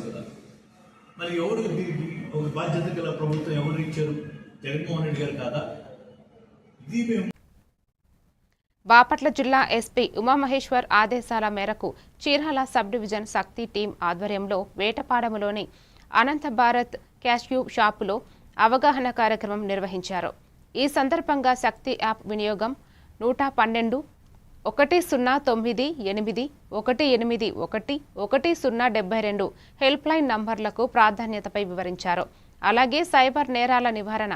కదా. మరి ఎవరు దీనికి ఒక బాధ్యత గల ప్రభుత్వం ఎవరు ఇచ్చారు? జగన్మోహన్ రెడ్డి గారు కాదా? ఇది మేము బాపట్ల జిల్లా ఎస్పీ ఉమామహేశ్వర్ ఆదేశాల మేరకు చీరాల సబ్ డివిజన్ శక్తి టీం ఆధ్వర్యంలో వేటపాడెములోని అనంత భారత్ క్యాష్యూ షాపులో అవగాహన కార్యక్రమం నిర్వహించారు. ఈ సందర్భంగా శక్తి యాప్ వినియోగం 112-198-181-1072 హెల్ప్ లైన్ నంబర్లకు ప్రాధాన్యతపై వివరించారు. అలాగే సైబర్ నేరాల నివారణ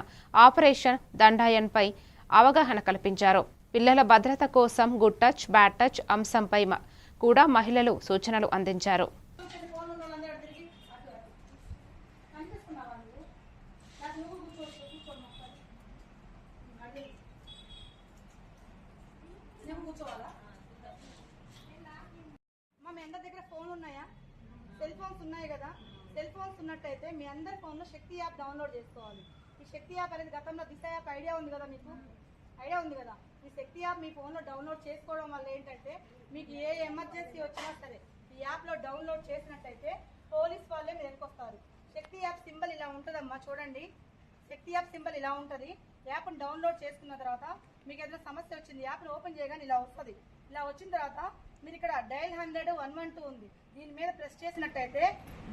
ఆపరేషన్ దండాయన్పై అవగాహన కల్పించారు. పిల్లల భద్రత కోసం గుడ్ టచ్ బ్యాడ్ టచ్ అంశంపై కూడా మహిళలు సూచనలు అందించారు. మీ అందరి దగ్గర ఫోన్ ఉన్నాయా? సెల్ ఫోన్స్ ఉన్నాయి కదా. సెల్ ఫోన్స్ ఉన్నట్టయితే మీ అందరి ఫోన్లో శక్తి యాప్ డౌన్లోడ్ చేసుకోవాలి. ఈ శక్తి యాప్ అనేది గతంలో దిశ యాప్ ఐడియా ఉంది కదా, మీకు ఐడియా ఉంది కదా. ఈ శక్తి యాప్ మీ ఫోన్లో డౌన్లోడ్ చేసుకోవడం వల్ల ఏంటంటే మీకు ఏ ఎమర్జెన్సీ వచ్చినా సరే ఈ యాప్లో డౌన్లోడ్ చేసినట్టయితే పోలీస్ వాళ్ళే మీరు ఎక్కొస్తారు. శక్తి యాప్ సింబల్ ఇలా ఉంటుందమ్మా, చూడండి. శక్తి యాప్ సింబల్ ఇలా ఉంటుంది. యాప్ను డౌన్లోడ్ చేసుకున్న తర్వాత మీకు ఏదైనా సమస్య వచ్చింది, యాప్ను ఓపెన్ చేయగానే ఇలా వస్తుంది. ఇలా వచ్చిన తర్వాత మీరు ఇక్కడ డైల్ 100-112 ఉంది. దీని మీద ప్రెస్ చేసినట్టయితే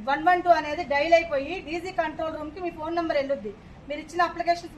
112 అనేది డైల్ అయిపోయి డీజీ కంట్రోల్ రూమ్కి మీ ఫోన్ నెంబర్ వెళ్ళుద్ది. మీరు ఇచ్చిన అప్లికేషన్స్